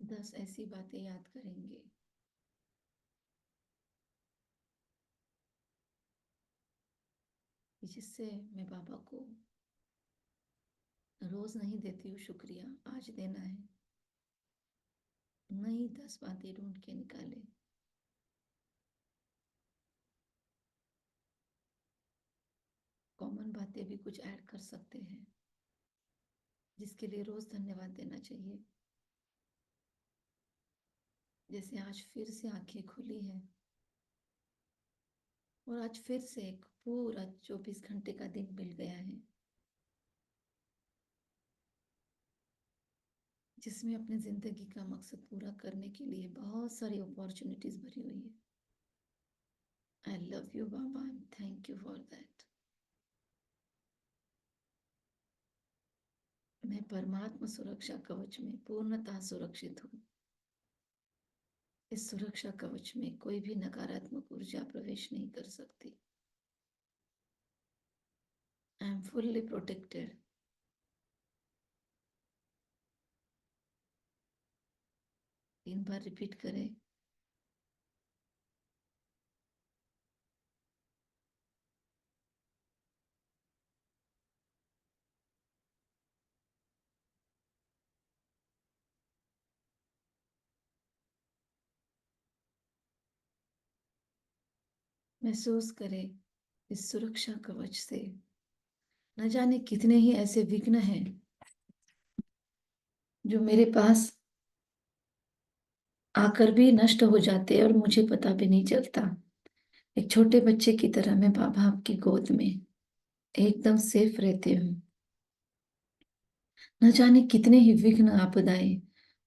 10 ऐसी बातें याद करेंगे कि जिससे मैं बाबा को रोज नहीं देती हूँ शुक्रिया, आज देना है। नई 10 बातें ढूंढ के निकाले। कॉमन बातें भी कुछ ऐड कर सकते हैं जिसके लिए रोज धन्यवाद देना चाहिए। जैसे आज फिर से आंखें खुली हैं और आज फिर से एक पूरा 24 घंटे का दिन मिल गया है जिसमें अपनी जिंदगी का मकसद पूरा करने के लिए बहुत सारी अपॉर्चुनिटीज भरी हुई है। आई love you Baba, thank you for that. मैं परमात्मा सुरक्षा कवच में पूर्णतः सुरक्षित हूँ। इस सुरक्षा कवच में कोई भी नकारात्मक ऊर्जा प्रवेश नहीं कर सकती। I am fully protected. 3 bar repeat करें। महसूस करें इस सुरक्षा कवच से न जाने कितने ही ऐसे विघ्न हैं जो मेरे पास आकर भी नष्ट हो जाते हैं और मुझे पता भी नहीं चलता। एक छोटे बच्चे की तरह मैं बाबा आपकी गोद में एकदम सेफ रहती हूँ। न जाने कितने ही विघ्न आपदाएं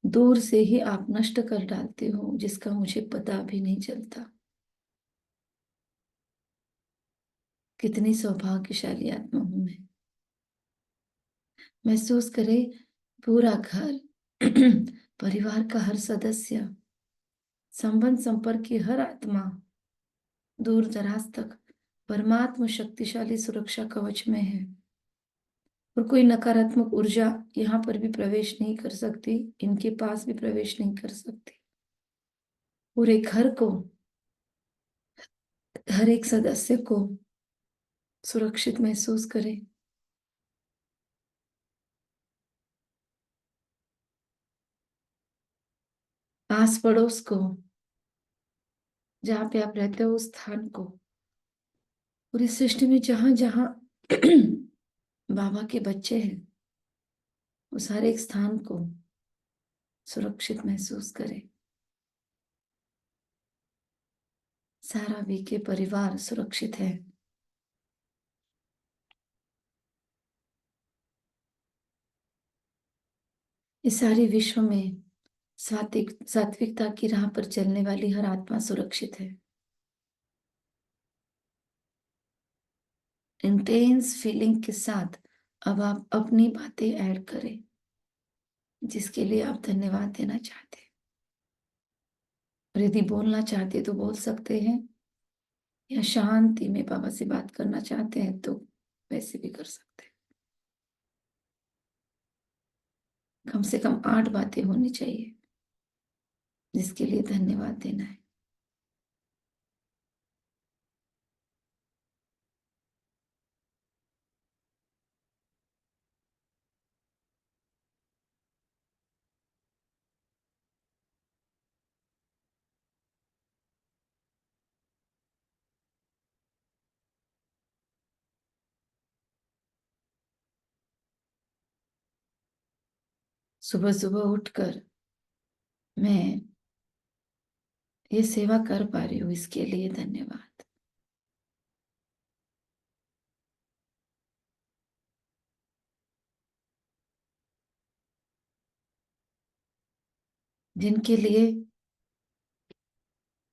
दूर से ही आप नष्ट कर डालते हो जिसका मुझे पता भी नहीं चलता। कितनी सौभाग्यशाली आत्मा हूं मैं। महसूस करे पूरा घर परिवार का हर सदस्य, संबंध संपर्क की हर आत्मा दूर दराज तक परमात्मा शक्तिशाली सुरक्षा कवच में है और कोई नकारात्मक ऊर्जा यहाँ पर भी प्रवेश नहीं कर सकती, इनके पास भी प्रवेश नहीं कर सकती। पूरे घर को, हर एक सदस्य को सुरक्षित महसूस करें। आस पड़ोस को, जहाँ पे आप रहते हो उस स्थान को, पूरी सृष्टि में जहां जहां बाबा के बच्चे हैं उस हर एक स्थान को सुरक्षित महसूस करें। सारा वीके परिवार सुरक्षित है। इस सारे विश्व में सात्विकता की राह पर चलने वाली हर आत्मा सुरक्षित है। इंटेंस फीलिंग के साथ अब आप अपनी बातें ऐड करें जिसके लिए आप धन्यवाद देना चाहते हैं। और यदि बोलना चाहते तो बोल सकते हैं या शांति में बाबा से बात करना चाहते हैं तो वैसे भी कर सकते हैं। कम से कम 8 बातें होनी चाहिए जिसके लिए धन्यवाद देना है। सुबह सुबह उठकर मैं ये सेवा कर पा रही हूँ, इसके लिए धन्यवाद। जिनके लिए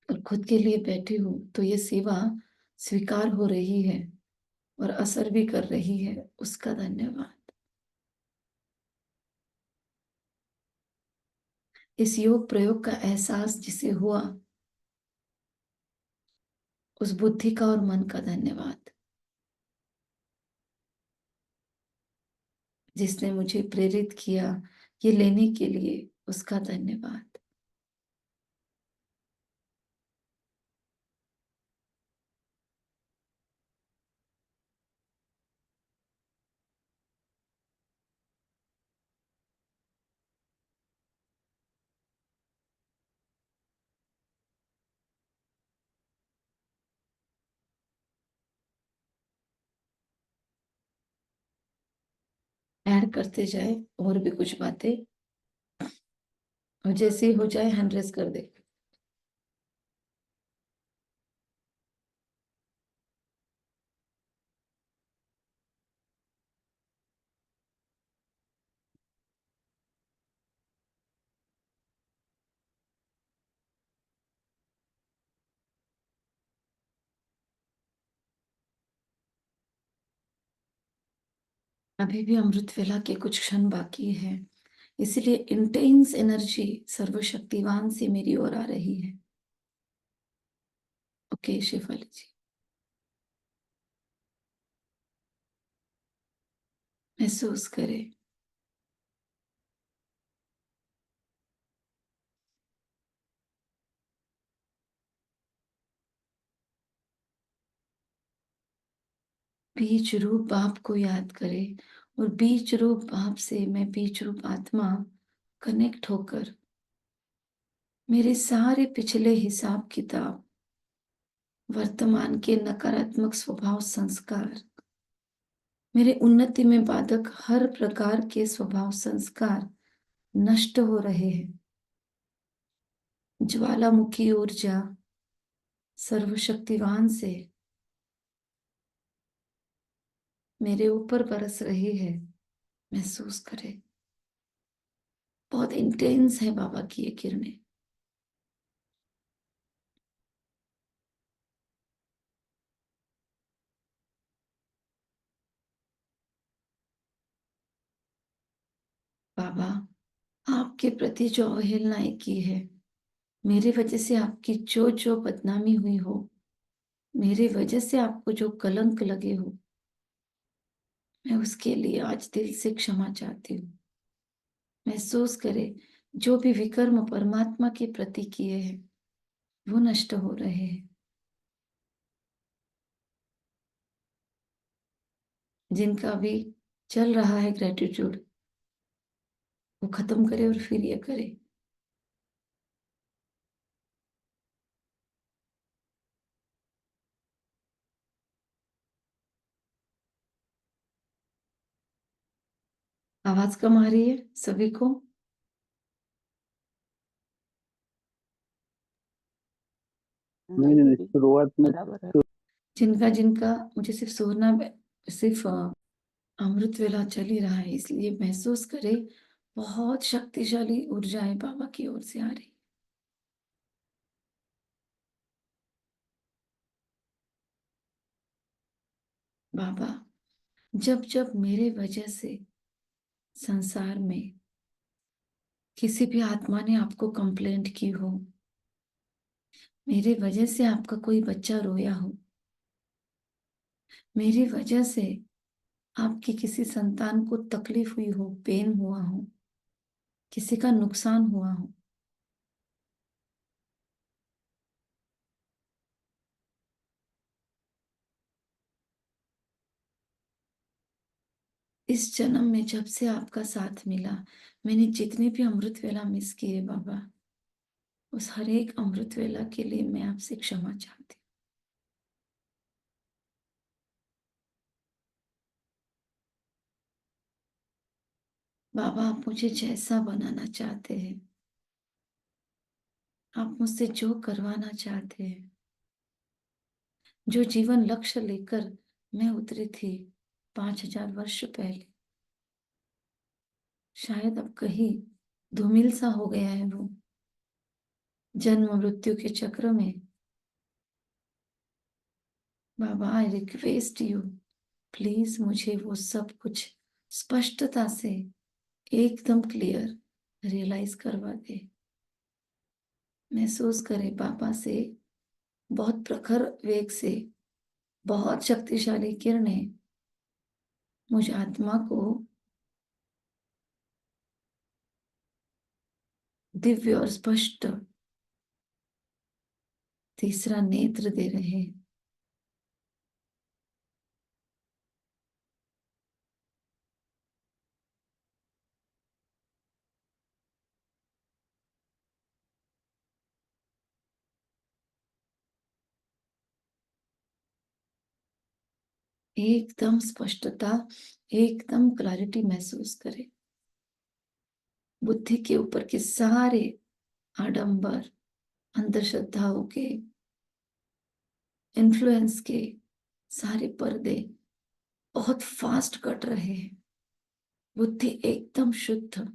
और खुद के लिए बैठी हूँ तो ये सेवा स्वीकार हो रही है और असर भी कर रही है, उसका धन्यवाद। इस योग प्रयोग का एहसास जिसे हुआ उस बुद्धि का और मन का धन्यवाद जिसने मुझे प्रेरित किया ये लेने के लिए उसका धन्यवाद। ऐड करते जाए और भी कुछ बातें, और जैसे ही हो जाए हैंड रेस कर दे। अभी भी अमृत वेला के कुछ क्षण बाकी है, इसलिए इंटेंस एनर्जी सर्वशक्तिवान से मेरी ओर आ रही है। ओके शेफाली जी, महसूस करें। बीज रूप बाप को याद करें, और बीज रूप बाप से मैं बीज रूप आत्मा कनेक्ट होकर मेरे सारे पिछले हिसाब किताब, वर्तमान के नकारात्मक स्वभाव संस्कार, मेरे उन्नति में बाधक हर प्रकार के स्वभाव संस्कार नष्ट हो रहे हैं। ज्वालामुखी ऊर्जा सर्वशक्तिवान से मेरे ऊपर बरस रही है, महसूस करें। बहुत इंटेंस है बाबा की ये किरणें। बाबा, आपके प्रति जो अवहेलनाएं की है, मेरी वजह से आपकी जो जो बदनामी हुई हो, मेरी वजह से आपको जो कलंक लगे हो, मैं उसके लिए आज दिल से क्षमा चाहती हूँ। महसूस करें, जो भी विकर्म परमात्मा के प्रति किए हैं वो नष्ट हो रहे हैं। जिनका भी चल रहा है ग्रेटिट्यूड, वो खत्म करे और फिर ये करे। आवाज कम आ रही है सभी को? नहीं नहीं नहीं, शुरुआत में बराबर है। जिनका जिनका मुझे सिर्फ सोना, सिर्फ अमृत वेला चल ही रहा है, इसलिए महसूस करे बहुत शक्तिशाली ऊर्जाएं बाबा की ओर से आ रही। बाबा, जब जब मेरे वजह से संसार में किसी भी आत्मा ने आपको कंप्लेंट की हो, मेरी वजह से आपका कोई बच्चा रोया हो, मेरी वजह से आपकी किसी संतान को तकलीफ हुई हो, पेन हुआ हो, किसी का नुकसान हुआ हो, इस जन्म में जब से आपका साथ मिला, मैंने जितने भी अमृत वेला मिस किए बाबा, उस हर एक अमृत वेला के लिए मैं आपसे क्षमा चाहती हूँ। बाबा, आप मुझे जैसा बनाना चाहते हैं, आप मुझसे जो करवाना चाहते हैं, जो जीवन लक्ष्य लेकर मैं उतरी थी 5000 वर्ष पहले, शायद अब कहीं धूमिल सा हो गया है वो जन्म मृत्यु के चक्र में। बाबा, आई रिक्वेस्ट यू, प्लीज मुझे वो सब कुछ स्पष्टता से एकदम क्लियर रियलाइज करवा दे। महसूस करे बाबा से बहुत प्रखर वेग से बहुत शक्तिशाली किरणें मुझ आत्मा को दिव्य और स्पष्ट तीसरा नेत्र दे रहे हैं। एकदम स्पष्टता, एकदम क्लैरिटी महसूस करें। बुद्धि के ऊपर के सारे आडंबर, अंधश्रद्धाओं के, इन्फ्लुएंस के सारे पर्दे बहुत फास्ट कट रहे हैं। बुद्धि एकदम शुद्ध,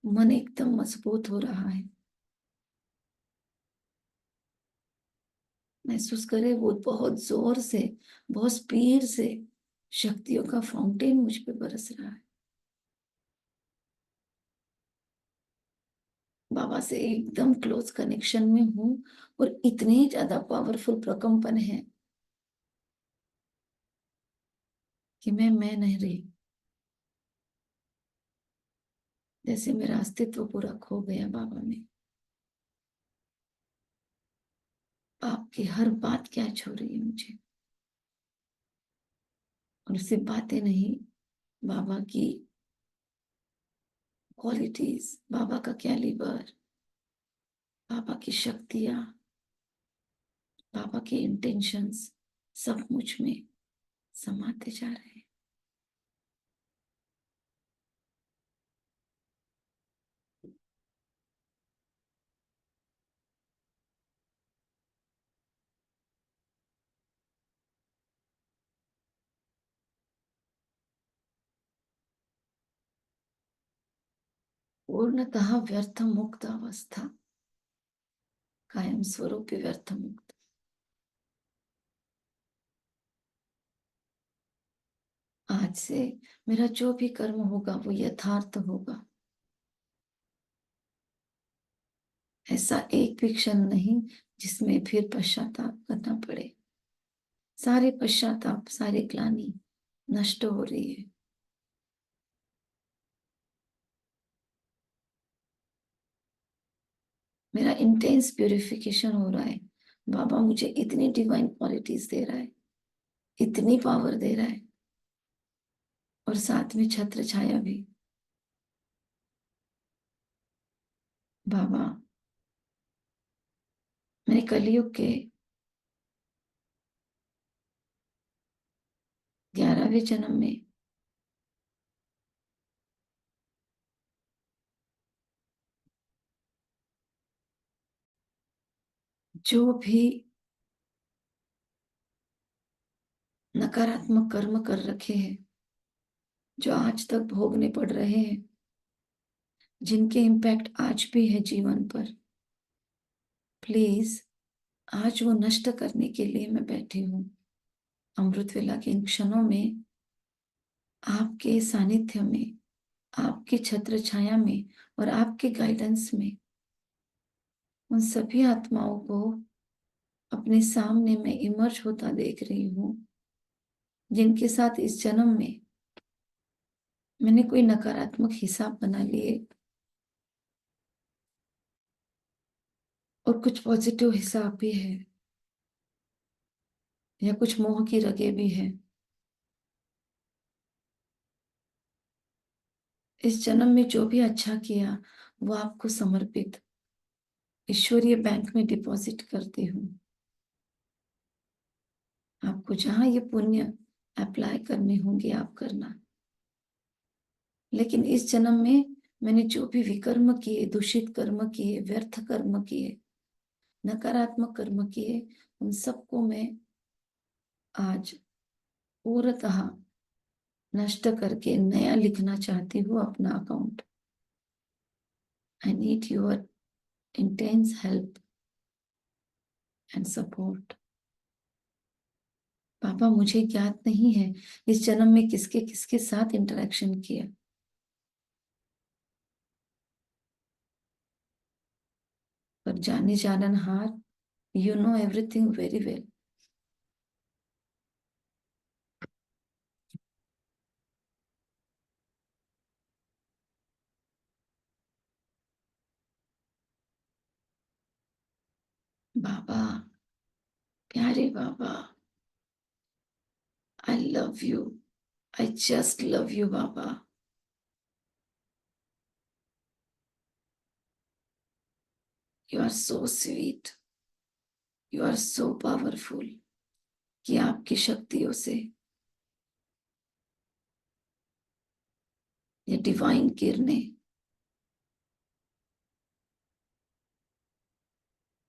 मन एकदम मजबूत हो रहा है। महसूस करें वो बहुत जोर से, बहुत स्पीड से शक्तियों का फाउंटेन मुझ पे बरस रहा है। बाबा से एकदम क्लोज कनेक्शन में हूं और इतने ज्यादा पावरफुल प्रकंपन है कि मैं नहीं रही। जैसे मेरा अस्तित्व पूरा खो गया बाबा में। आपकी हर बात क्या छू रही है मुझे, और सिर्फ बातें नहीं, बाबा की क्वालिटीज, बाबा का कैलिबर, बाबा की शक्तियां, बाबा के इंटेंशंस सब मुझ में समाते जा रहे हैं। पूर्णतः व्यर्थ मुक्त अवस्था, कायम स्वरूप व्यर्थ मुक्त। आज से मेरा जो भी कर्म होगा वो यथार्थ होगा। ऐसा एक भी क्षण नहीं जिसमें फिर पश्चाताप करना पड़े। सारे पश्चाताप, सारे ग्लानि नष्ट हो रही है। मेरा इंटेंस प्यूरिफिकेशन हो रहा है। बाबा मुझे इतनी डिवाइन क्वालिटीज दे रहा है, इतनी पावर दे रहा है, और साथ में छत्र छाया भी। बाबा, मैंने कलयुग के 11वें जन्म में जो भी नकारात्मक कर्म कर रखे हैं, जो आज तक भोगने पड़ रहे हैं, जिनके इम्पैक्ट आज भी है जीवन पर, प्लीज आज वो नष्ट करने के लिए मैं बैठी हूँ। अमृत वेला के इन क्षणों में आपके सानिध्य में, आपकी छत्र छाया में और आपके गाइडेंस में उन सभी आत्माओं को अपने सामने मैं इमर्ज होता देख रही हूँ, जिनके साथ इस जन्म में मैंने कोई नकारात्मक हिसाब बना लिए और कुछ पॉजिटिव हिसाब भी है, या कुछ मोह की रगे भी है। इस जन्म में जो भी अच्छा किया वो आपको समर्पित ईश्वरीय बैंक में डिपॉजिट करती हूँ। आपको जहां ये पुण्य अप्लाई करने होंगे आप करना। लेकिन इस जन्म में मैंने जो भी विकर्म किए, दूषित कर्म किए, व्यर्थ कर्म किए, नकारात्मक कर्म किए, उन सबको मैं आज पूर्णतः नष्ट करके नया लिखना चाहती हूँ अपना account. I need your intense help and support. पापा, मुझे ज्ञात नहीं है इस जन्म में किसके किसके साथ इंटरेक्शन किया, पर जाने जाननहार, you know everything very well. Baba, प्यारे Baba, I love you, I just love you Baba. You are so sweet, you are so powerful कि आपकी शक्तियों से ये डिवाइन किरणें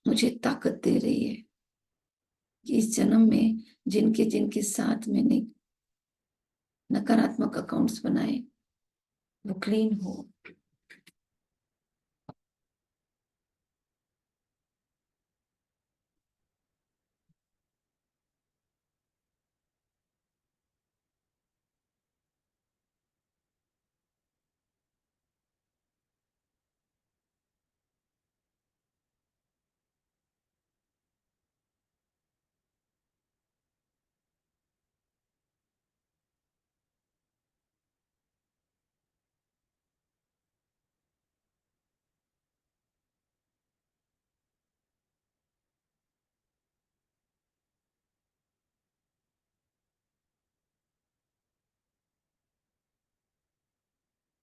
मुझे ताकत दे रही है कि इस जन्म में जिनके जिनके साथ मैंने नकारात्मक अकाउंट्स बनाए वो क्लीन हो।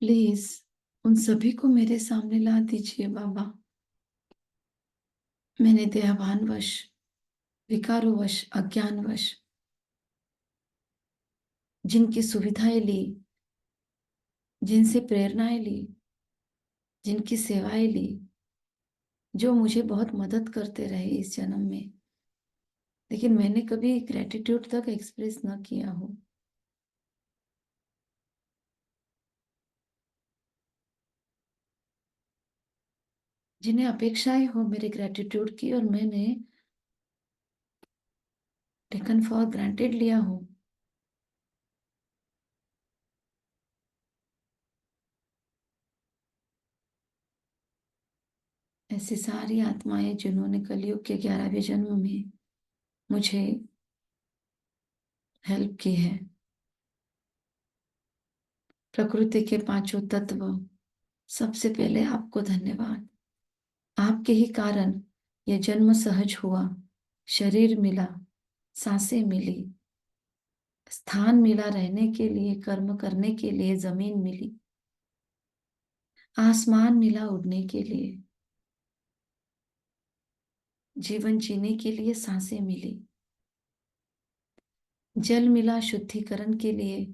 प्लीज उन सभी को मेरे सामने ला दीजिए बाबा। मैंने दयावानवश, विकारोवश, अज्ञानवश जिनकी सुविधाएं ली, जिनसे प्रेरणाएं ली, जिनकी सेवाएं ली, जो मुझे बहुत मदद करते रहे इस जन्म में, लेकिन मैंने कभी ग्रेटिट्यूड तक एक्सप्रेस ना किया हो। जिन्हें अपेक्षाएं हो मेरे ग्रेटिट्यूड की और मैंने टेकन फॉर ग्रांटेड लिया हो, ऐसी सारी आत्माएं जिन्होंने कलयुग के 11वें जन्म में मुझे हेल्प की है। प्रकृति के पांचों तत्व, सबसे पहले आपको धन्यवाद। आपके ही कारण यह जन्म सहज हुआ, शरीर मिला, सांसें मिली, स्थान मिला रहने के लिए, कर्म करने के लिए जमीन मिली, आसमान मिला उड़ने के लिए, जीवन जीने के लिए सांसें मिली, जल मिला शुद्धिकरण के लिए,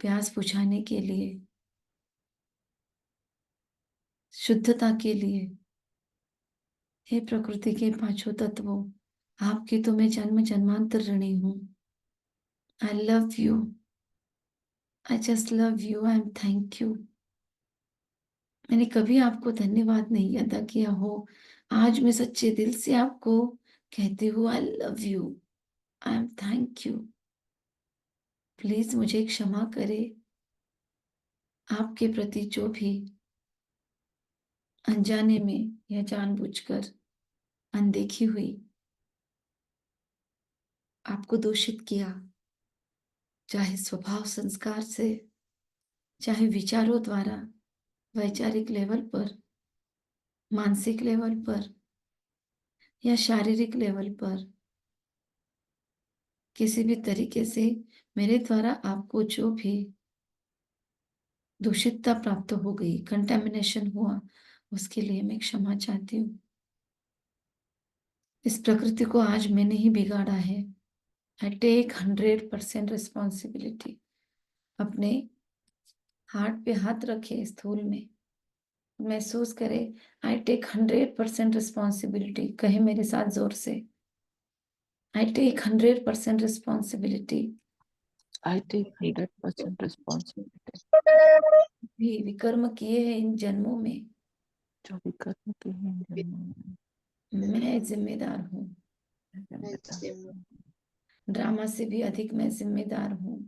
प्यास बुझाने के लिए, शुद्धता के लिए। हे प्रकृति के पांचों तत्वों, आपकी तो मैं जन्म जन्मांतर ऋणी हूं। आई love you, I just love you, I am thank you. मैंने कभी आपको धन्यवाद नहीं अदा किया हो, आज मैं सच्चे दिल से आपको कहती हूँ I love you, I am thank you. Please मुझे क्षमा करे, आपके प्रति जो भी अनजाने में या जानबूझकर अनदेखी हुई, आपको दूषित किया, चाहे स्वभाव संस्कार से, चाहे विचारों द्वारा, वैचारिक लेवल पर, मानसिक लेवल पर या शारीरिक लेवल पर, किसी भी तरीके से मेरे द्वारा आपको जो भी दूषितता प्राप्त हो गई, कंटेमिनेशन हुआ, उसके लिए मैं क्षमा चाहती हूँ। इस प्रकृति को आज मैंने ही बिगाड़ा है। I take 100% responsibility. अपने हार्ट पे हाथ रखे, स्थूल में महसूस करे, आई टेक 100% रिस्पॉन्सिबिलिटी। कहे मेरे साथ जोर से, I take 100% responsibility. I take 100% responsibility. भी विकर्म किए हैं इन जन्मों में, जो भी कर्म के हैं इन जन्मों में मैं जिम्मेदार हूँ। मैं जिम्मेदार हूँ। ड्रामा से भी अधिक मैं जिम्मेदार हूँ।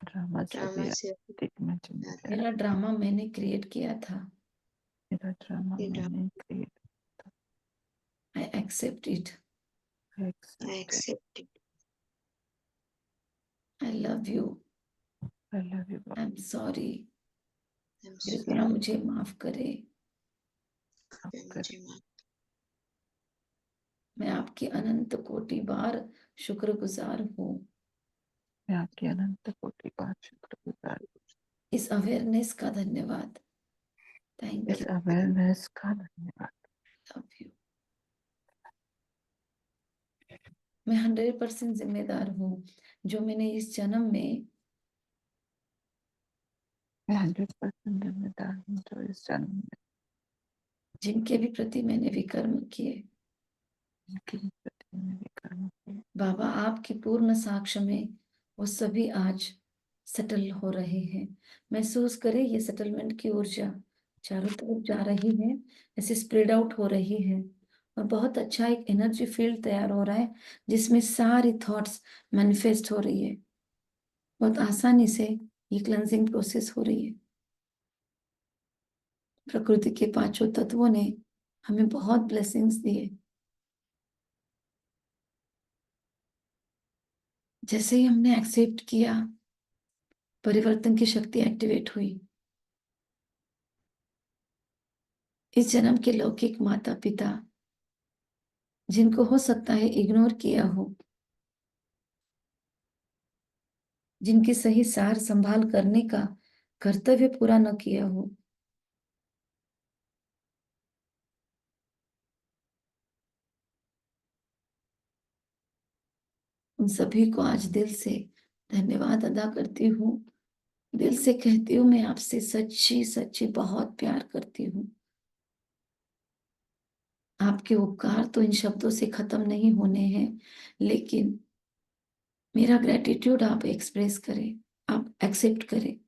ड्रामा से भी अधिक मैं जिम्मेदार। मेरा ड्रामा मैंने क्रिएट किया था। मेरा ड्रामा मैंने create I accept it. Accept. I love you. I love you. I am sorry. कृपया मुझे माफ करे। माफ कर। मैं आपकी अनंत कोटि बार शुक्रगुजार हूँ। मैं आपकी अनंत कोटि बार शुक्रगुजार हूँ। इस अवेयरनेस का धन्यवाद। थैंक इस यू, अवेयरनेस का धन्यवाद। Love you. मैं 100% जिम्मेदार हूँ जो मैंने इस जन्म में मैं 100% जिम्मेदार हूँ जो इस जन्म में जिनके भी प्रति मैंने विकर्म किए। जिनके प्रति मेरे कर्म किए। बाबा आपकी पूर्ण साक्ष्य में वो सभी आज सेटल हो रहे हैं। महसूस करें ये सेटलमेंट की ऊर्जा चारों तरफ जा रही है, ऐसे स्प्रेड आउट हो रही है और बहुत अच्छा एक एनर्जी फील्ड तैयार हो रहा है जिसमें सारी थॉट्स मैनिफेस्ट हो रही है। बहुत आसानी से ये क्लेंजिंग प्रोसेस हो रही है। प्रकृति के पांचों तत्वों ने हमें बहुत ब्लेसिंग्स दिए। जैसे ही हमने एक्सेप्ट किया, परिवर्तन की शक्ति एक्टिवेट हुई। इस जन्म के लौकिक माता पिता जिनको हो सकता है इग्नोर किया हो, जिनकी सही सार संभाल करने का कर्तव्य पूरा न किया हो, उन सभी को आज दिल से धन्यवाद अदा करती हूँ। दिल से कहती हूँ मैं आपसे सच्ची सच्ची बहुत प्यार करती हूँ। आपके उपकार तो इन शब्दों से खत्म नहीं होने हैं, लेकिन मेरा ग्रेटिट्यूड आप एक्सप्रेस करें, आप एक्सेप्ट करें।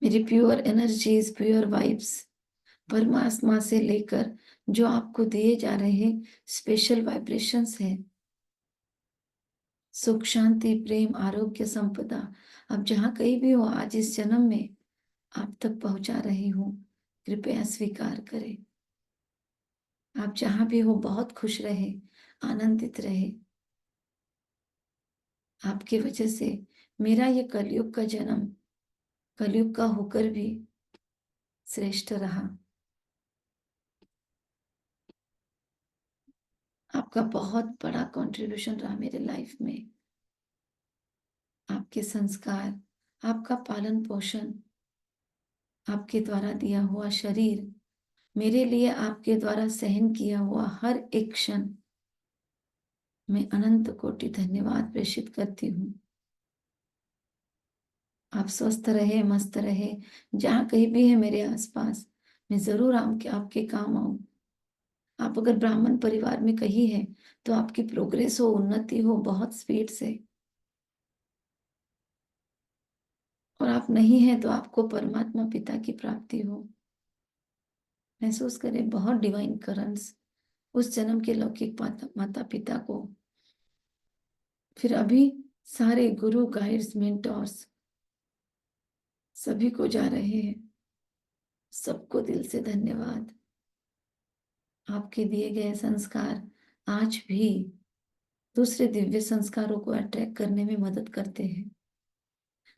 मेरी प्योर एनर्जीज, प्योर वाइब्स परमात्मा से लेकर जो आपको दिए जा रहे स्पेशल वाइब्रेशंस हैं, सुख शांति प्रेम आरोग्य संपदा, आप जहाँ कहीं भी हो आज इस जन्म में आप तक पहुंचा रही हूँ। कृपया स्वीकार करें। आप जहाँ भी हो बहुत खुश रहे, आनंदित रहे। आपकी वजह से मेरा ये कलयुग का जन्म कलयुग का होकर भी श्रेष्ठ रहा। आपका बहुत बड़ा कंट्रीब्यूशन रहा मेरे लाइफ में। आपके संस्कार, आपका पालन पोषण, आपके द्वारा दिया हुआ शरीर, मेरे लिए आपके द्वारा सहन किया हुआ हर एक क्षण, मैं अनंत कोटि धन्यवाद प्रेषित करती हूँ। आप स्वस्थ रहे, मस्त रहे, जहाँ कहीं भी है मेरे आसपास, मैं जरूर आपके काम आऊं। आप अगर ब्राह्मण परिवार में कहीं है तो आपकी प्रोग्रेस हो, उन्नति हो बहुत स्पीड से, और आप नहीं है तो आपको परमात्मा पिता की प्राप्ति हो। महसूस करें बहुत डिवाइन करंट्स उस जन्म के लौकिक माता पिता को, फिर अभी सारे गुरु गाइड्स मेंटोर्स सभी को जा रहे हैं। सबको दिल से धन्यवाद। आपके दिए गए संस्कार आज भी दूसरे दिव्य संस्कारों को अट्रैक्ट करने में मदद करते हैं।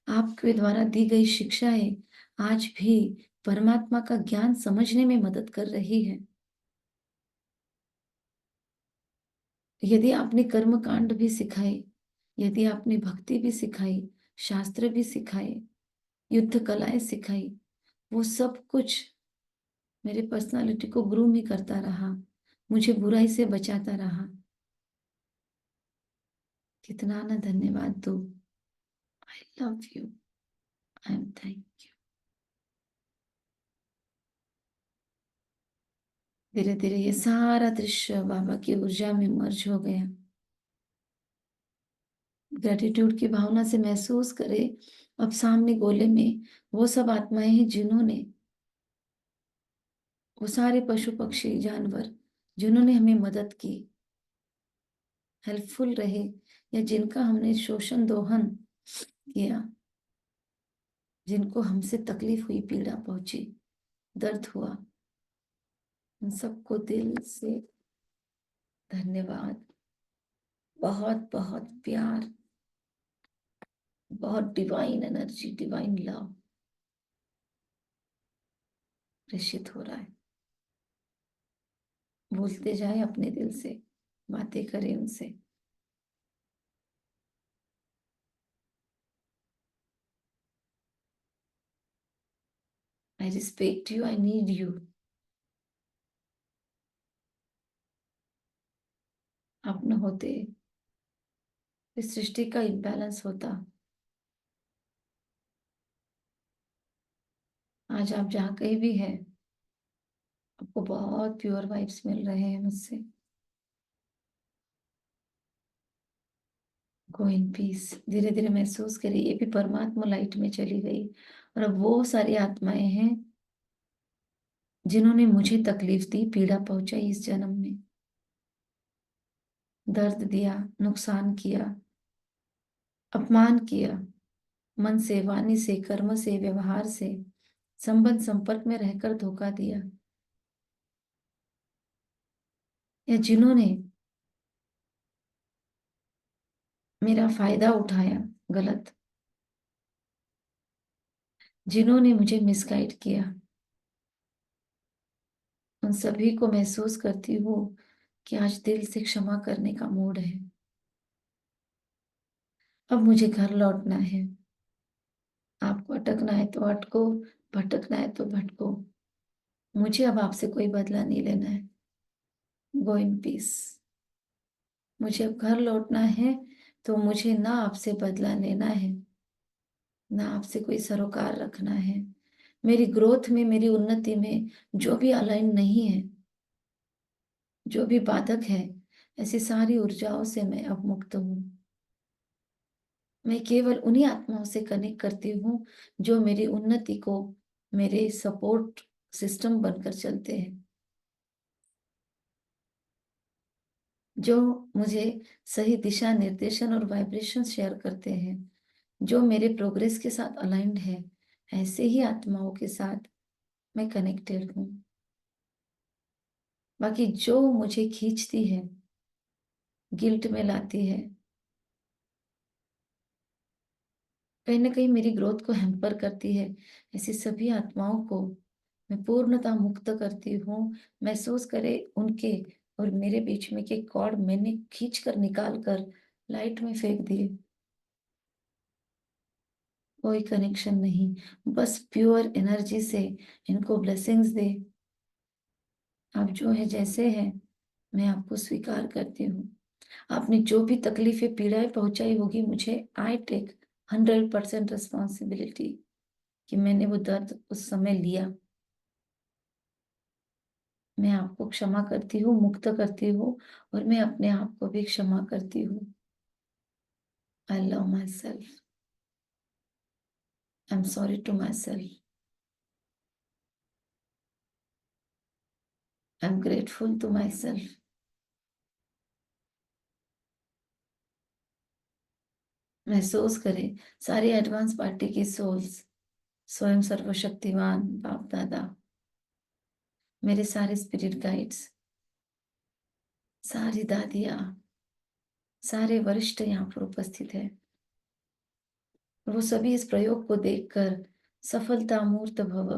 आपके द्वारा दी गई शिक्षाएं आज भी परमात्मा का ज्ञान समझने में मदद कर रही है। यदि आपने कर्म कांड भी सिखाए, यदि आपने भक्ति भी सिखाई, शास्त्र भी सिखाए, युद्ध कलाएं सिखाई, वो सब कुछ मेरे पर्सनालिटी को ग्रूम ही करता रहा, मुझे बुराई से बचाता रहा। कितना ना धन्यवाद दो। आई love you, I am thank you. धीरे धीरे ये सारा दृश्य बाबा की ऊर्जा में मर्ज हो गया। ग्रेटिट्यूड की भावना से महसूस करें अब सामने गोले में वो सब आत्माएं हैं जिन्होंने, वो सारे पशु पक्षी जानवर जिन्होंने हमें मदद की, हेल्पफुल रहे, या जिनका हमने शोषण दोहन किया, जिनको हमसे तकलीफ हुई, पीड़ा पहुंची, दर्द हुआ, उन सबको दिल से धन्यवाद। बहुत बहुत प्यार, बहुत डिवाइन एनर्जी, डिवाइन लव प्रेषित हो रहा है। बोलते जाए अपने दिल से, बातें करें उनसे। I respect you, I need you. आप न होते इस सृष्टि का इम्बैलेंस होता। आज आप जहाँ कहीं भी हैं, आपको बहुत प्योर वाइब्स मिल रहे हैं मुझसे। गो इन पीस। धीरे धीरे महसूस करिए, ये भी परमात्मा लाइट में चली गई। और अब वो सारी आत्माएं हैं जिन्होंने मुझे तकलीफ दी, पीड़ा पहुंचाई इस जन्म में, दर्द दिया, नुकसान किया, अपमान किया, मन से, वाणी से, कर्म से, व्यवहार से, संबंध संपर्क में रहकर धोखा दिया, या जिन्होंने मेरा फायदा उठाया गलत, जिन्होंने मुझे मिसगाइड किया, उन सभी को महसूस करती हूँ कि आज दिल से क्षमा करने का मूड है। अब मुझे घर लौटना है। आपको अटकना है तो अटको, भटकना है तो भटको। मुझे अब आपसे कोई बदला नहीं लेना है। गो इन पीस। मुझे अब घर लौटना है, तो मुझे ना आपसे बदला लेना है, ना आपसे कोई सरोकार रखना है। मेरी ग्रोथ में, मेरी उन्नति में जो भी अलाइन नहीं है, जो भी बाधक है, ऐसी सारी ऊर्जाओं से मैं अब मुक्त हूँ। मैं केवल उन्हीं आत्माओं से कनेक्ट करती हूँ जो मेरी उन्नति को मेरे सपोर्ट सिस्टम बनकर चलते हैं, जो मुझे सही दिशा निर्देशन और वाइब्रेशन शेयर करते हैं, जो मेरे प्रोग्रेस के साथ अलाइंड है। ऐसे ही आत्माओं के साथ मैं कनेक्टेड हूँ। बाकी जो मुझे खींचती है, गिल्ट में लाती है, कहीं ना कहीं मेरी ग्रोथ को हैम्पर करती है, ऐसी सभी आत्माओं को मैं पूर्णतः मुक्त करती हूँ। महसूस करे उनके और मेरे बीच में के कॉर्ड मैंने खींच कर निकाल कर लाइट में फेंक दिए। कोई कनेक्शन नहीं, बस प्योर एनर्जी से इनको ब्लेसिंग्स दे। आप जो है, जैसे हैं, मैं आपको स्वीकार करती हूँ। आपने जो भी तकलीफें, पीड़ाएं पहुंचाई होगी मुझे, आई टेक 100% रिस्पॉन्सिबिलिटी कि मैंने वो दर्द उस समय लिया। मैं आपको क्षमा करती हूँ, मुक्त करती हूँ, और मैं अपने आप को भी क्षमा करती हूँ। I love myself. I am sorry to myself. I am grateful to myself. महसूस करें सारी एडवांस पार्टी की सोल्स, स्वयं सर्वशक्तिमान बाप दादा, मेरे सारे स्पिरिट गाइड्स, सारी दादियाँ, सारे वरिष्ठ यहाँ पर उपस्थित है। वो सभी इस प्रयोग को देखकर सफलता मूर्त भव,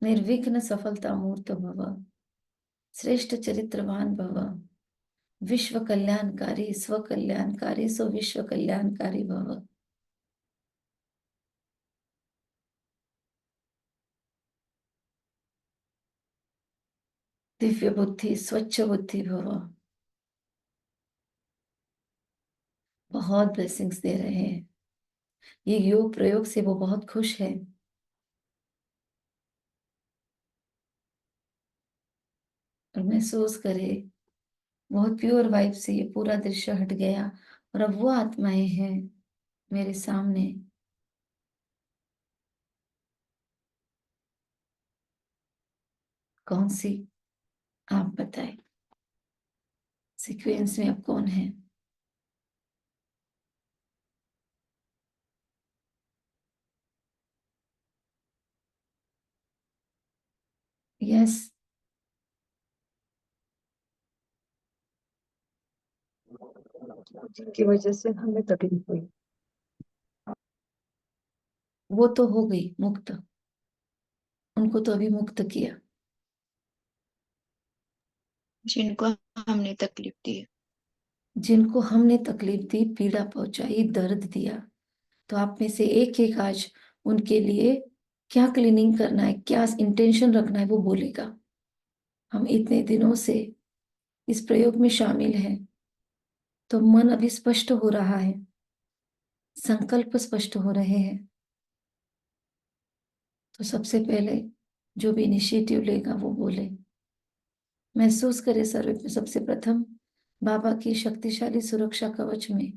निर्विघ्न सफलता मूर्त भव, श्रेष्ठ चरित्रवान भव, विश्व कल्याणकारी, स्व कल्याणकारी, सो विश्व कल्याणकारी भव। दिव्य बुद्धि, स्वच्छ बुद्धि भव। बहुत ब्लेसिंग्स दे रहे हैं। ये योग प्रयोग से वो बहुत खुश है। और महसूस करे बहुत प्योर वाइब से ये पूरा दृश्य हट गया, और अब वो आत्माएं हैं मेरे सामने। कौन सी? आप बताएं, सीक्वेंस में अब कौन है? यस, जिनकी वजह से हमें तकलीफ हुई। वो तो हो गई मुक्त, उनको तो अभी मुक्त किया। जिनको हमने तकलीफ दी है, जिनको हमने तकलीफ दी, पीड़ा पहुंचाई, दर्द दिया। तो आप में से एक एक आज उनके लिए क्या क्लीनिंग करना है, क्या इंटेंशन रखना है, वो बोलेगा। हम इतने दिनों से इस प्रयोग में शामिल हैं, तो मन अभी स्पष्ट हो रहा है, संकल्प स्पष्ट हो रहे हैं। तो सबसे पहले जो भी इनिशिएटिव लेगा वो बोले। महसूस करे सबसे प्रथम बाबा की शक्तिशाली सुरक्षा कवच में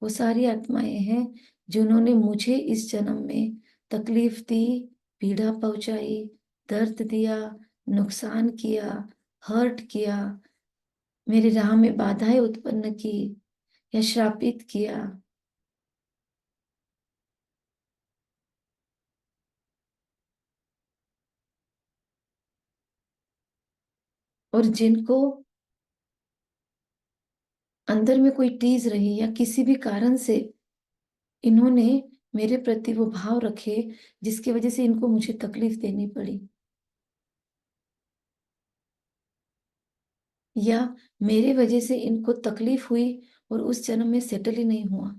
वो सारी आत्माएं हैं जिन्होंने मुझे इस जन्म में तकलीफ दी, पीड़ा पहुंचाई, दर्द दिया, नुकसान किया, हर्ट किया, मेरी राह में बाधाएं उत्पन्न की या श्रापित किया। और जिनको अंदर में कोई टीज रही या किसी भी कारण से इन्होंने मेरे प्रति वो भाव रखे जिसकी वजह से इनको मुझे तकलीफ देनी पड़ी, या मेरे वजह से इनको तकलीफ हुई और उस जन्म में सेटल ही नहीं हुआ,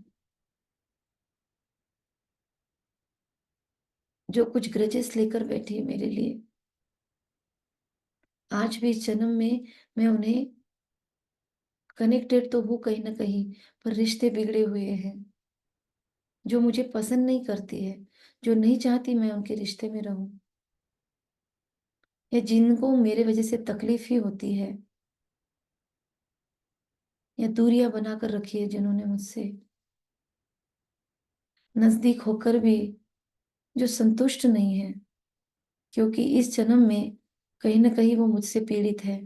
जो कुछ ग्रजेस लेकर बैठी है मेरे लिए, आज भी इस जन्म में मैं उन्हें कनेक्टेड तो हूँ कहीं ना कहीं, पर रिश्ते बिगड़े हुए हैं, जो मुझे पसंद नहीं करती है, जो नहीं चाहती मैं उनके रिश्ते में रहूं, या जिनको मेरे वजह से तकलीफ ही होती है, या दूरियां बनाकर रखी है जिन्होंने मुझसे, नजदीक होकर भी जो संतुष्ट नहीं है, क्योंकि इस जन्म में कहीं ना कहीं वो मुझसे पीड़ित है।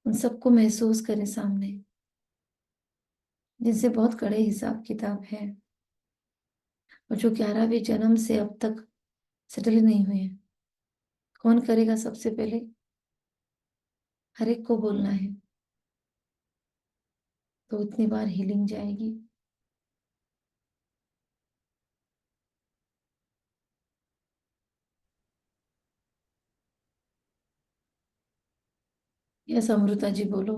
उन सबको महसूस करें सामने, जिनसे बहुत कड़े हिसाब किताब है, और जो 11वें जन्म से अब तक सेटल ही नहीं हुए हैं। कौन करेगा सबसे पहले? हर एक को बोलना है, तो उतनी बार हीलिंग जाएगी। यस अमृता जी बोलो।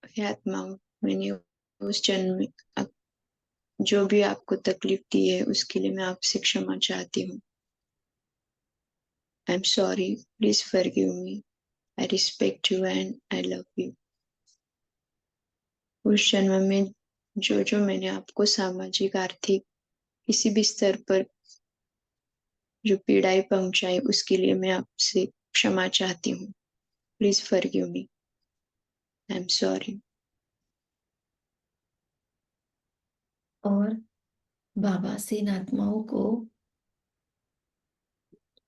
हे आत्माओं, मैंने उस जन्म में जो भी आपको तकलीफ दी है उसके लिए मैं आपसे क्षमा चाहती हूँ। आई am sorry, please forgive me, I respect you and I love you. उस जन्म में जो मैंने आपको सामाजिक, आर्थिक, किसी भी स्तर पर जो पीड़ाएं पहुंचाई उसके लिए मैं आपसे क्षमा चाहती हूँ। Please forgive me, I am sorry. और बाबा से इन आत्माओं को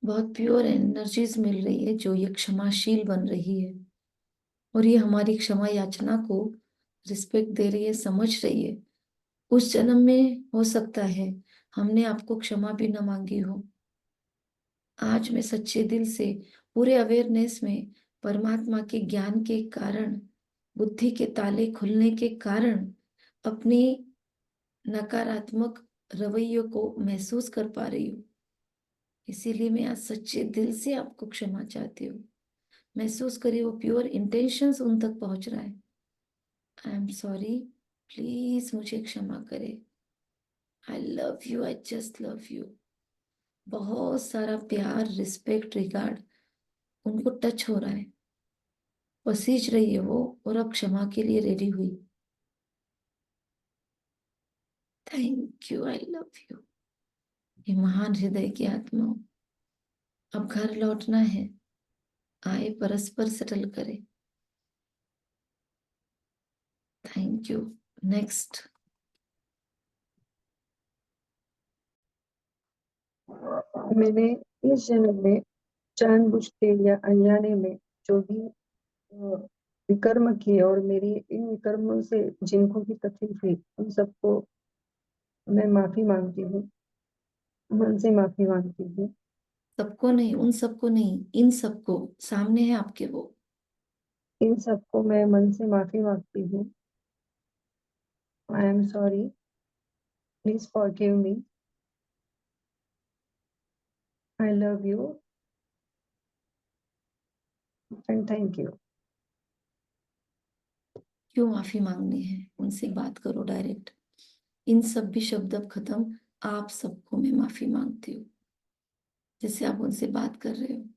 बहुत प्योर एनर्जीज मिल रही है, जो ये क्षमाशील बन रही है, और ये हमारी क्षमा याचना को रिस्पेक्ट दे रही है, समझ रही है। उस जन्म में हो सकता है हमने आपको क्षमा भी न मांगी हो। आज मैं सच्चे दिल से पूरे अवेयरनेस में परमात्मा के ज्ञान के कारण, बुद्धि के ताले खुलने के कारण अपनी नकारात्मक रवैयों को महसूस कर पा रही हूँ। इसीलिए मैं आज सच्चे दिल से आपको क्षमा चाहती हूँ। महसूस करिए वो प्योर इंटेंशंस उन तक पहुंच रहा है। आई एम सॉरी, प्लीज मुझे क्षमा करें। आई love you, I just love you. बहुत सारा प्यार, रिस्पेक्ट, रिगार्ड उनको टच हो रहा है, पसीज रही है वो, और अब क्षमा के लिए रेडी हुई। Thank you, I love you. ये महान हृदय की आत्माओं, अब घर लौटना है, आए परस्पर सेटल करे। Thank you. नेक्स्ट। मैंने इस जन्म में जानबूझ के या अनजाने में जो भी विकर्म किए और मेरी इन विकर्मों से जिनको भी तकलीफ हुई उन सबको मैं माफी मांगती हूँ, मन से माफी मांगती हूँ। सबको नहीं, उन सबको नहीं, इन सबको। सामने है आपके वो। इन सबको मैं मन से माफी मांगती हूँ। आई am sorry, please forgive me, I love you and thank you. क्यों माफी मांगनी है? उनसे बात करो डायरेक्ट। इन सब भी शब्द अब खत्म। आप सबको मैं माफी मांगती हूँ, जैसे आप उनसे बात कर रहे हो।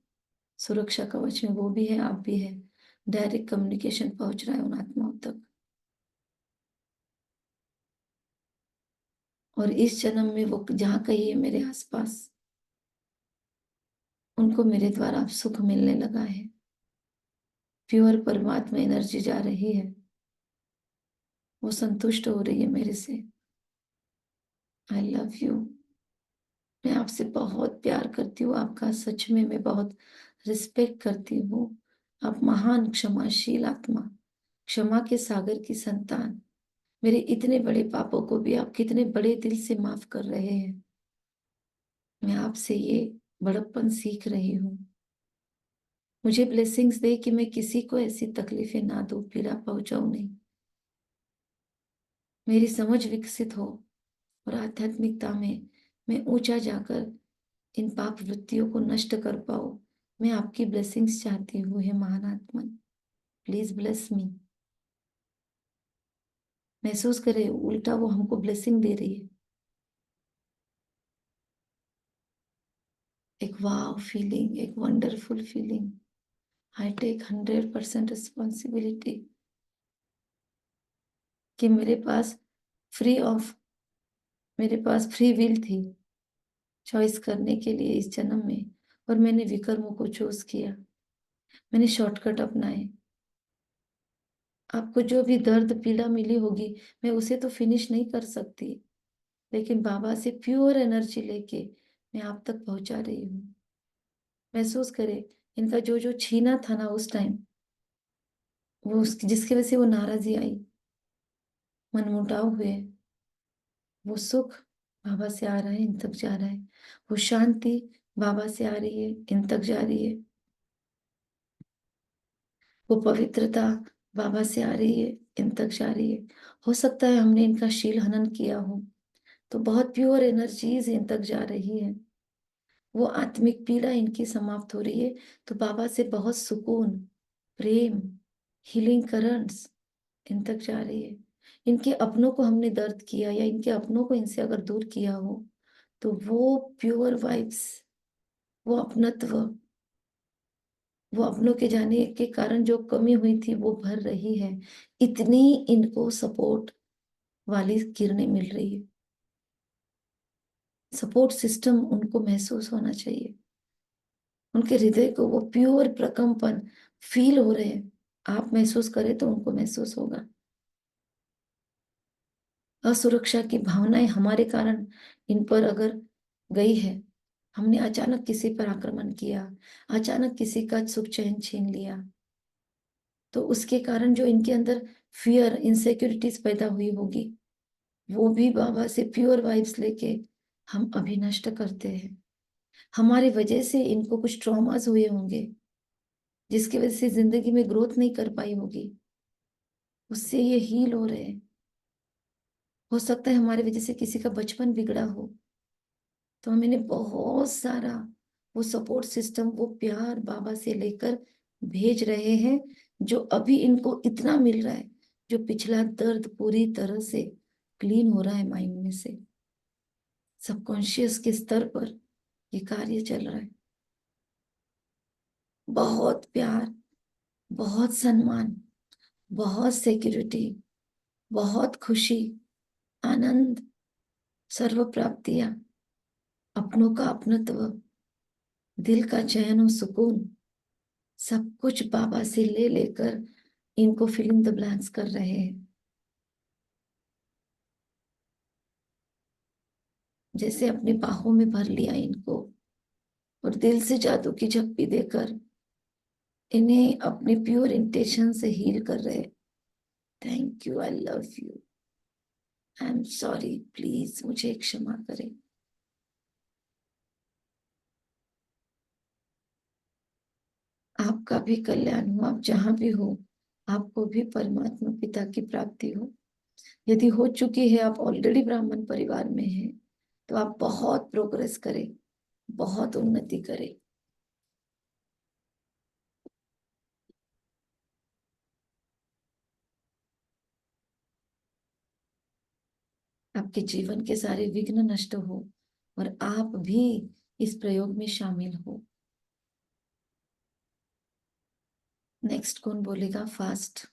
सुरक्षा कवच में वो भी है, आप भी है। डायरेक्ट कम्युनिकेशन पहुंच रहा है उन आत्माओं तक। और इस जन्म में वो जहाँ कहीं है मेरे आसपास, उनको मेरे द्वारा अब सुख मिलने लगा है। प्योर परमात्मा एनर्जी जा रही है, वो संतुष्ट हो रही है मेरे से। आई लव यू। मैं आपसे बहुत प्यार करती हूँ, आपका सच में मैं बहुत रिस्पेक्ट करती हूँ। आप महान क्षमाशील आत्मा, क्षमा के सागर की संतान। मेरे इतने बड़े पापों को भी आप कितने बड़े दिल से माफ कर रहे हैं। मैं आपसे ये बड़प्पन सीख रही हूँ। मुझे ब्लेसिंग्स दे कि मैं किसी को ऐसी तकलीफें ना दूं, पीड़ा पहुंचाऊं नहीं। मेरी समझ विकसित हो और आध्यात्मिकता में मैं ऊंचा जाकर इन पाप वृत्तियों को नष्ट कर पाऊं। मैं आपकी ब्लेसिंग्स चाहती हूँ, हे महान आत्मा। Please bless me. महसूस करे उल्टा वो हमको ब्लेसिंग दे रही है। एक वाव फीलिंग, एक wonderful feeling. I take 100% responsibility कि मेरे पास फ्री विल थी चॉइस करने के लिए इस जन्म में, और मैंने विकर्मों को चूज किया। मैंने शॉर्टकट अपनाए। आपको जो भी दर्द पीड़ा मिली होगी, मैं उसे तो फिनिश नहीं कर सकती, लेकिन बाबा से प्योर एनर्जी लेके मैं आप तक पहुंचा रही हूँ। महसूस करे इनका जो जो छीना था ना उस टाइम, वो जिसकी वजह से वो नाराजी आई, मनमुटाव हुए, वो सुख बाबा से आ रहा है, इन तक जा रहा है। वो शांति बाबा से आ रही है, इन तक जा रही है। वो पवित्रता बाबा से आ रही है, इन तक जा रही है। हो सकता है हमने इनका शील हनन किया हो, तो बहुत प्योर एनर्जीज इन तक जा रही है। वो आत्मिक पीड़ा इनकी समाप्त हो रही है, तो बाबा से बहुत सुकून, प्रेम, हीलिंग करंट्स इन तक जा रही है। इनके अपनों को हमने दर्द किया या इनके अपनों को इनसे अगर दूर किया हो, तो वो प्योर वाइब्स, वो अपनत्व, वो अपनों के जाने के कारण जो कमी हुई थी वो भर रही है। इतनी इनको सपोर्ट वाली किरणें मिल रही है। सपोर्ट सिस्टम उनको महसूस होना चाहिए। उनके हृदय को वो प्योर प्रकंपन फील हो रहे हैं। आप महसूस करें तो उनको महसूस होगा। असुरक्षा की भावनाएं हमारे कारण इन पर अगर गई है, हमने अचानक किसी पर आक्रमण किया, अचानक किसी का सुख चैन छीन लिया, तो उसके कारण जो इनके अंदर फियर, इनसिक्योरिटीज पैदा हुई होगी, वो भी बाबा से प्योर वाइब्स लेके हम अभी नष्ट करते हैं। हमारी वजह से इनको कुछ ट्रॉमास हुए होंगे, जिसकी वजह से जिंदगी में ग्रोथ नहीं कर पाई होगी, उससे ये हील हो रहे हैं। हो सकता है हमारी वजह से किसी का बचपन बिगड़ा हो, तो हम इन्हें बहुत सारा वो सपोर्ट सिस्टम, वो प्यार बाबा से लेकर भेज रहे हैं, जो अभी इनको इतना मिल रहा है, जो पिछला दर्द पूरी तरह से क्लीन हो रहा है माइंड में से। सबकॉन्शियस के स्तर पर ये कार्य चल रहा है। बहुत प्यार, बहुत सम्मान, बहुत सिक्योरिटी, बहुत खुशी, आनंद, सर्व प्राप्तियां, अपनों का अपनत्व, दिल का चैन और सुकून, सब कुछ बाबा से ले लेकर इनको फिल इन द ब्लैंक्स कर रहे हैं। जैसे अपनी बाहों में भर लिया इनको, और दिल से जादू की झप्पी देकर इन्हें अपने प्योर इंटेंशन से हील कर रहे। Thank you, I love you, I am sorry, please मुझे क्षमा करें। आपका भी कल्याण हो, आप जहां भी हो, आपको भी परमात्मा पिता की प्राप्ति हो। यदि हो चुकी है, आप ऑलरेडी ब्राह्मण परिवार में हैं, तो आप बहुत प्रोग्रेस करें, बहुत उन्नति करें। आपके जीवन के सारे विघ्न नष्ट हो और आप भी इस प्रयोग में शामिल हो। नेक्स्ट कौन बोलेगा फास्ट?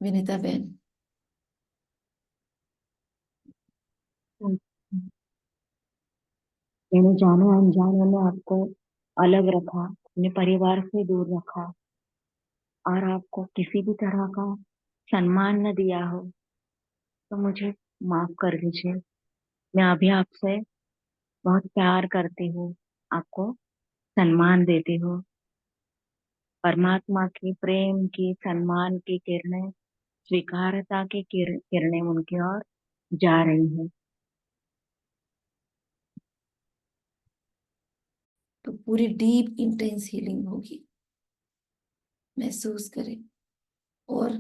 विनीता बहन। मैंने जाने अनजाने में आपको अलग रखा, अपने परिवार से दूर रखा और आपको किसी भी तरह का सम्मान न दिया हो तो मुझे माफ कर दीजिए। मैं अभी आपसे बहुत प्यार करती हूँ, आपको सम्मान देती हूँ। परमात्मा की प्रेम की सम्मान की किरणें, स्वीकारता की किरणें उनकी ओर जा रही हैं। तो पूरी डीप इंटेंस हीलिंग होगी, महसूस करें। और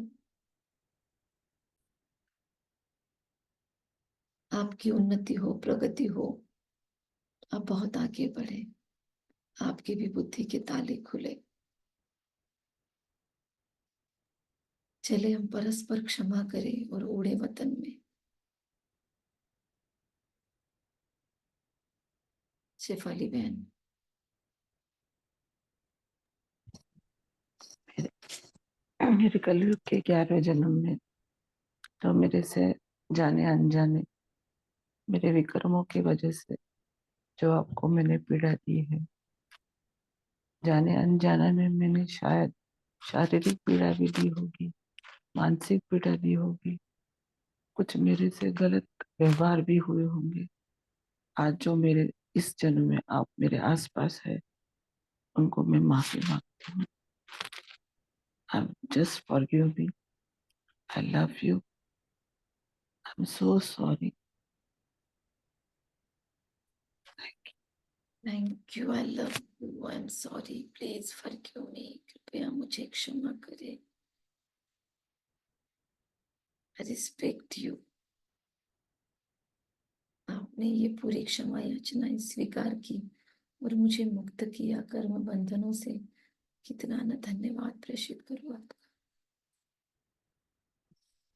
आपकी उन्नति हो, प्रगति हो, आप बहुत आगे बढ़े, आपकी भी बुद्धि के ताले खुले। चले हम परस्पर क्षमा करें और उड़े वतन में। शेफाली बहन। मेरे कलयुग के 11वें जन्म में तो मेरे से जाने अनजाने मेरे विक्रमों की वजह से जो आपको मैंने पीड़ा दी है, जाने अनजाने में मैंने शायद शारीरिक पीड़ा भी दी होगी, मानसिक पीड़ा दी होगी, कुछ मेरे से गलत व्यवहार भी हुए होंगे। आज जो मेरे इस जन्म में आप मेरे आसपास है, उनको मैं माफी मांगती हूँ। Just forgive me. I love you. I'm so sorry. Thank you, I love you, I am sorry, please forgive me. कृपया मुझे क्षमा करें। I respect you. आपने ये पूरी क्षमा याचनाएं स्वीकार की और मुझे मुक्त किया कर्म बंधनों से। कितना न धन्यवाद प्रेषित करूं आपका।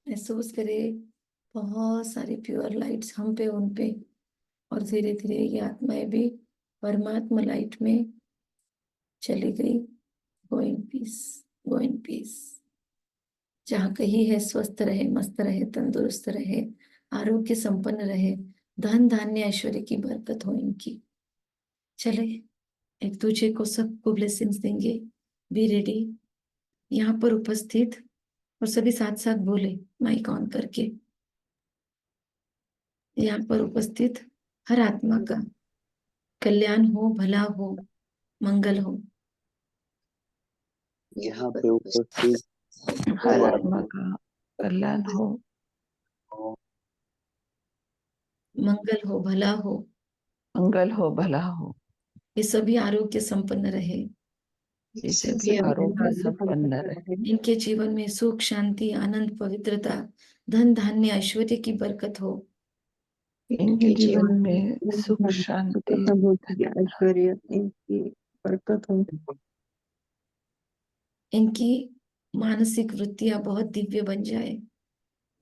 महसूस करे बहुत सारी प्योर लाइट्स हम पे, उन पे, और धीरे धीरे ये आत्माएं भी परमात्मा लाइट में चली गई। Go in peace, go in peace. जहाँ कहीं है स्वस्थ रहे, मस्त रहे, तंदुरुस्त रहे, आरोग्य संपन्न रहे, धन धान्य ऐश्वर्य की बरकत हो इनकी। चले एक दूसरे को सबको ब्लेसिंग्स देंगे। Be ready. यहाँ पर उपस्थित और सभी साथ साथ बोले माइक ऑन करके। यहाँ पर उपस्थित हर आत्मा का कल्याण हो, भला हो, मंगल हो। यहाँ पे उपस्थित हर आत्मा का कल्याण हो, मंगल हो, भला हो, मंगल हो, भला हो। ये सभी आरोग्य संपन्न रहे। ये सभी आरोग्य संपन्न रहे। इनके जीवन में सुख, शांति, आनंद, पवित्रता, धन धान्य ऐश्वर्य की बरकत हो। इनके जीवन में सुख, शांति, ऐश्वर्य इनकी बरकत हो। इनकी मानसिक वृत्तियां बहुत दिव्य बन जाए।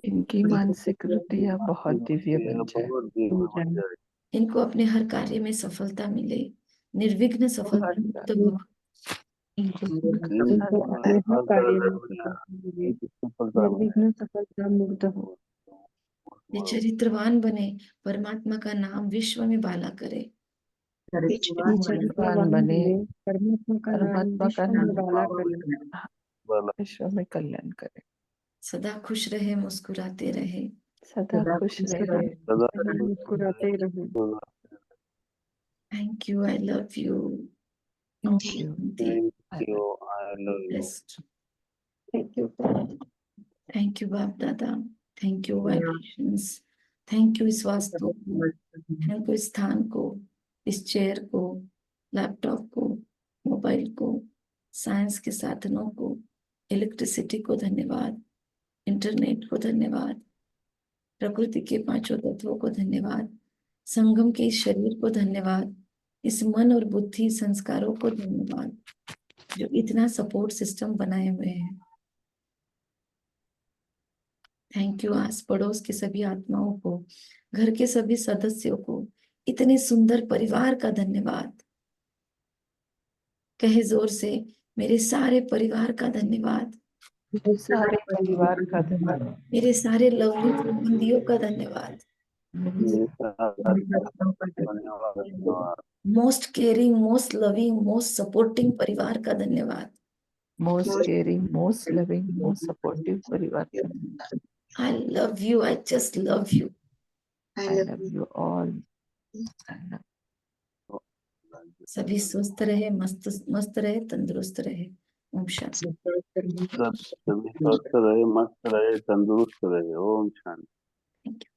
इनकी मानसिक वृत्तियां बहुत दिव्य बन जाए। इनको अपने हर कार्य में सफलता मिले, निर्विघ्न सफलता हो। इनको इनको अपने हर कार्य में सफलता मिले, निर्विघ्न सफलता मुक्त हो। ये चरित्रवान बने, परमात्मा का नाम विश्व में बाला करे। ये चरित्रवान बने, परमात्मा का नाम परमात्मा का विश्व में नाम बाला करे। विश्व में कल्याण करे। सदा खुश रहे, मुस्कुराते रहे। सदा खुश रहे। मुस्कुराते रहे। Thank you, I love you. Thank you. Thank you. Thank you बाप दादा, thank you vibrations, thank you इस वास्तु को, थैंक यू इस स्थान को, इस चेयर को, लैपटॉप को, मोबाइल को, साइंस के साधनों को, इलेक्ट्रिसिटी को धन्यवाद, इंटरनेट को धन्यवाद, प्रकृति के पांचों तत्वों को धन्यवाद, संगम के इस शरीर को धन्यवाद, इस मन और बुद्धि संस्कारों को धन्यवाद जो इतना सपोर्ट सिस्टम बनाए हुए हैं। थैंक यू आस पड़ोस के सभी आत्माओं को, घर के सभी सदस्यों को, इतने सुंदर परिवार का धन्यवाद। कहे जोर से, मेरे सारे परिवार का धन्यवाद, मेरे सारे परिवार का धन्यवाद, मेरे सारे लवली संबंधियों का धन्यवाद, मेरे साथ धन्यवाद। Most caring, most loving, most supporting परिवार का धन्यवाद। Most caring, most loving, most supportive परिवार का धन्यवाद। आई love you, I just love you. I I love love you. you all. सभी स्वस्थ रहे, मस्त रहे, तंदुरुस्त रहे। ओम शांति। सभी स्वस्थ रहे, मस्त रहे, तंदुरुस्त रहे। ओम शांति। Thank you.